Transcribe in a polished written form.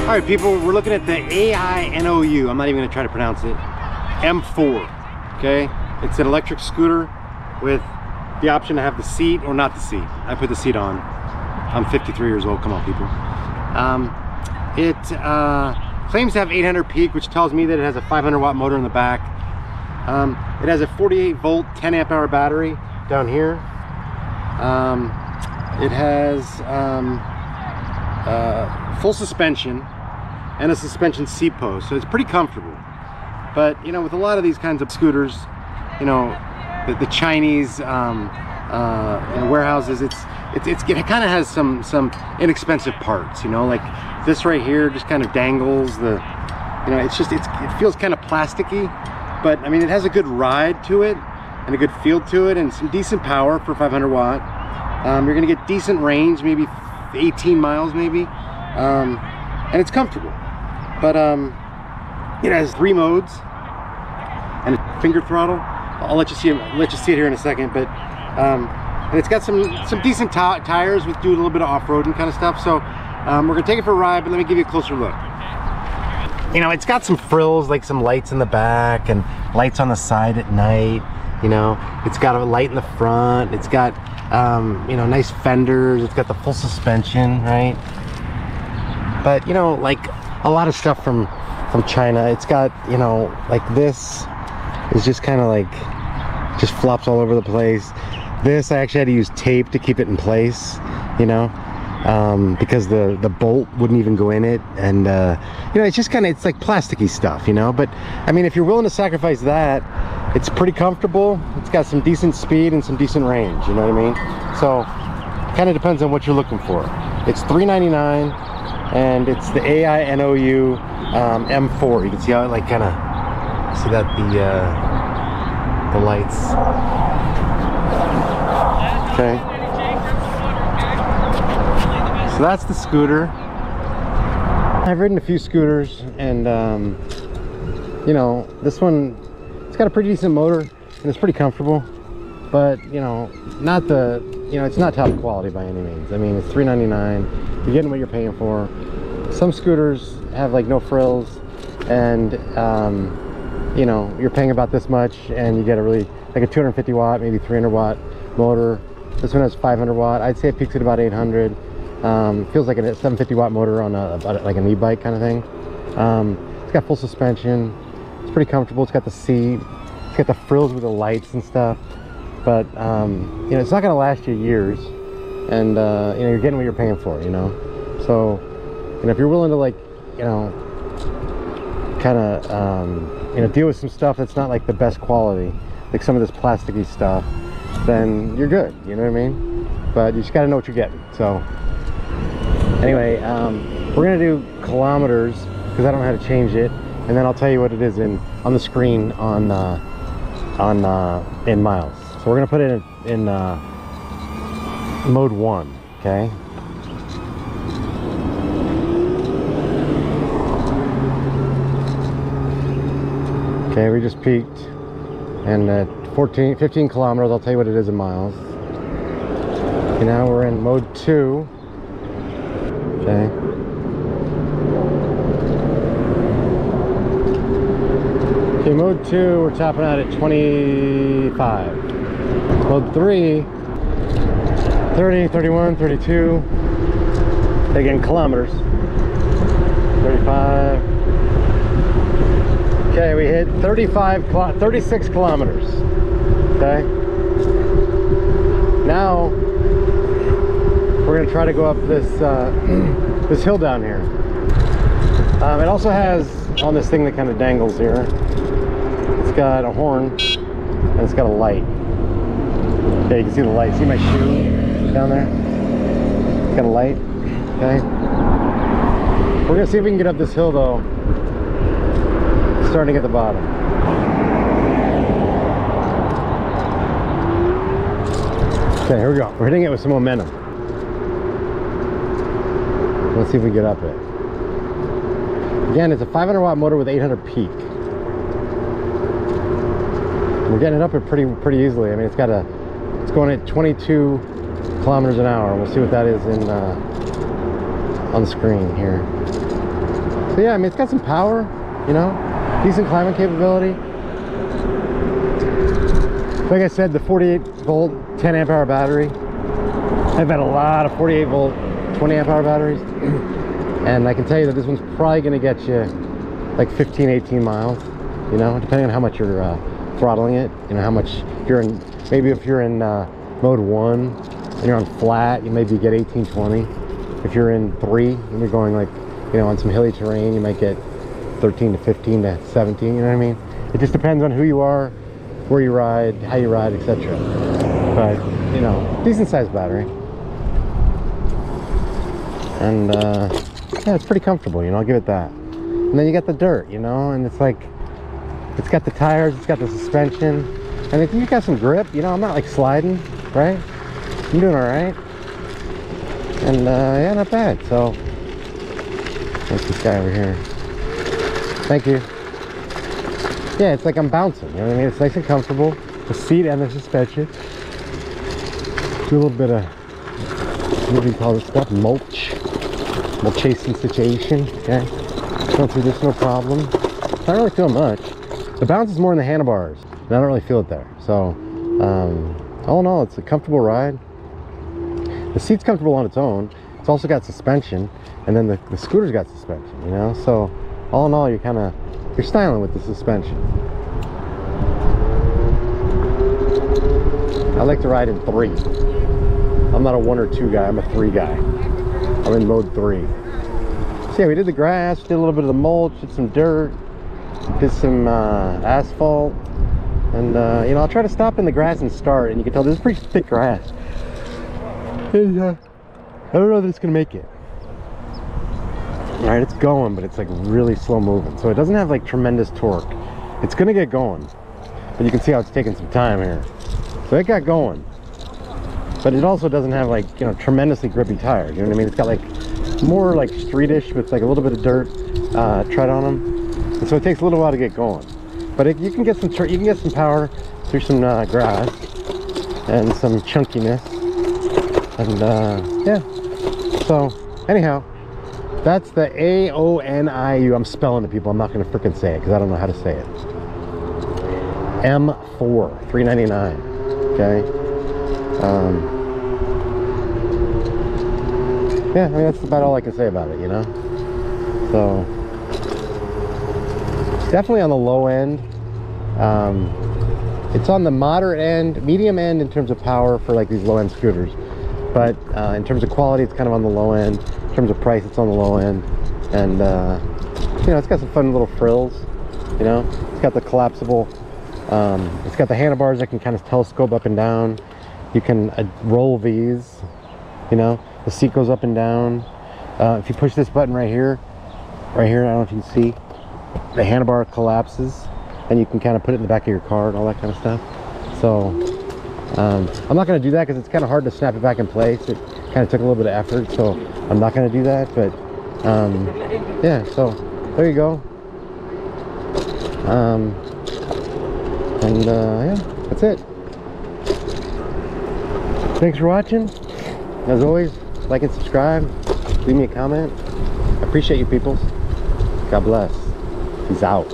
All right, people, we're looking at the AONIU. I'm not even gonna try to pronounce it. M4, okay? It's an electric scooter with the option to have the seat or not the seat. I put the seat on. I'm 53 years old, come on, people. It claims to have 800 peak, which tells me that it has a 500 watt motor in the back. It has a 48 volt, 10 amp hour battery down here. It has full suspension and a suspension seat post, so it's pretty comfortable. But you know, with a lot of these kinds of scooters, you know, the Chinese warehouses, it kind of has some inexpensive parts. You know, like this right here just kind of dangles. You know, it feels kind of plasticky, but I mean, it has a good ride to it and a good feel to it, and some decent power for 500 watt. You're gonna get decent range, maybe 18 miles, maybe, and it's comfortable. But it has 3 modes and a finger throttle. I'll let you see it here in a second. But and it's got some decent tires with do a little bit of off-roading kind of stuff. So we're gonna take it for a ride, but let me give you a closer look. You know, it's got some frills, like some lights in the back and lights on the side at night. You know, it's got a light in the front. It's got you know, nice fenders. It's got the full suspension, right? But you know, like a lot of stuff from China, it's got, you know, like this is just kind of like just flops all over the place. This I actually had to use tape to keep it in place, you know, because the bolt wouldn't even go in it. And you know, it's just kind of, it's like plasticky stuff, you know. But I mean, if you're willing to sacrifice that, it's pretty comfortable. It's got some decent speed and some decent range, you know what I mean? So kind of depends on what you're looking for. It's $399 and it's the AONIU M4. You can see how it like kind of, see that the lights. Okay, so that's the scooter. I've ridden a few scooters, and you know, this one, it's got a pretty decent motor and it's pretty comfortable, but you know, not the, you know, it's not top quality by any means. I mean, it's $399. You're getting what you're paying for. Some scooters have like no frills, and you know, you're paying about this much and you get a really, like a 250 watt, maybe 300 watt motor. This one has 500 watt. I'd say it peaks at about 800. Feels like a 750 watt motor on like an e-bike kind of thing. It's got full suspension. It's pretty comfortable. It's got the seat. It's got the frills with the lights and stuff. But you know, it's not going to last you years. And you know, you're getting what you're paying for, you know. So, you know, if you're willing to, like, you know, kind of you know, deal with some stuff that's not like the best quality, like some of this plasticky stuff, then you're good, you know what I mean? But you just got to know what you're getting. So anyway, we're gonna do kilometers because I don't know how to change it, and then I'll tell you what it is on the screen in miles. So we're gonna put it in mode 1. Okay. Okay, we just peaked, and at 15 kilometers, I'll tell you what it is in miles. Okay, now we're in mode 2. Okay. Okay, mode 2, we're topping out at 25. Mode 3, 30, 31, 32. Again, kilometers. 35. Okay, we hit 36 kilometers. Okay. Now we're gonna try to go up this this hill down here. It also has on this thing that kind of dangles here. It's got a horn and it's got a light. Okay, you can see the light. See my shoe down there? It's got a light. Okay. We're gonna see if we can get up this hill though, starting at the bottom. Okay, here we go. We're hitting it with some momentum. Let's see if we get up it. Again, it's a 500 watt motor with 800 peak. We're getting it up it pretty easily. I mean, it's going at 22 kilometers an hour. We'll see what that is on the screen here. So yeah, I mean, it's got some power, you know, decent climbing capability. Like I said, the 48 volt 10 amp hour battery. I've had a lot of 48 volt 20 amp hour batteries, and I can tell you that this one's probably going to get you like 15-18 miles, you know, depending on how much you're throttling it, you know, how much you're in. Maybe if you're in mode 1 and you're on flat, you maybe get 18-20. If you're in 3 and you're going like, you know, on some hilly terrain, you might get 13 to 15 to 17, you know what I mean? It just depends on who you are, where you ride, how you ride, etc. But, you know, decent sized battery. And yeah, it's pretty comfortable, you know, I'll give it that. And then you got the dirt, you know, and it's like, it's got the tires, it's got the suspension, and if you got some grip, you know, I'm not like sliding, right? I'm doing all right. And yeah, not bad. So what's this guy over here? Thank you. Yeah, it's like I'm bouncing, you know what I mean? It's nice and comfortable. The seat and the suspension. Do a little bit of, what do you call this stuff? Mulching situation, okay? Going through this no problem. Not really feel much. The bounce is more in the handlebars, and I don't really feel it there. So, all in all, it's a comfortable ride. The seat's comfortable on its own. It's also got suspension, and then the scooter's got suspension, you know? So, all in all, you're styling with the suspension. I like to ride in 3. I'm not a 1 or 2 guy, I'm a 3 guy. I'm in mode 3. So yeah, we did the grass, did a little bit of the mulch, did some dirt, did some asphalt, and you know, I'll try to stop in the grass and start, and you can tell this is pretty thick grass. And, I don't know that it's gonna make it. All right, it's going, but it's like really slow moving, so it doesn't have like tremendous torque. It's gonna get going, but you can see how it's taking some time here. So it got going, but it also doesn't have like, you know, tremendously grippy tires, you know what I mean? It's got like more like streetish with like a little bit of dirt tread on them, and so it takes a little while to get going. But you can get some power through some grass and some chunkiness, and yeah. So anyhow, that's the AONIU. I'm spelling it, people. I'm not going to freaking say it because I don't know how to say it. M4 $399. Okay. Yeah, I mean, that's about all I can say about it, you know? So, it's definitely on the low end. It's on the moderate end, medium end in terms of power for like these low end scooters. But in terms of quality, it's kind of on the low end. In terms of price, it's on the low end. And, you know, it's got some fun little frills, you know? It's got the collapsible, it's got the handlebars that can kind of telescope up and down. You can roll these, you know? The seat goes up and down. If you push this button right here, I don't know if you can see, the handlebar collapses, and you can kind of put it in the back of your car and all that kind of stuff. So I'm not going to do that because it's kind of hard to snap it back in place. It kind of took a little bit of effort, so I'm not going to do that. But yeah, so there you go. And yeah, that's it. Thanks for watching. As always, like and subscribe, leave me a comment. I appreciate you peoples. God bless. Peace out.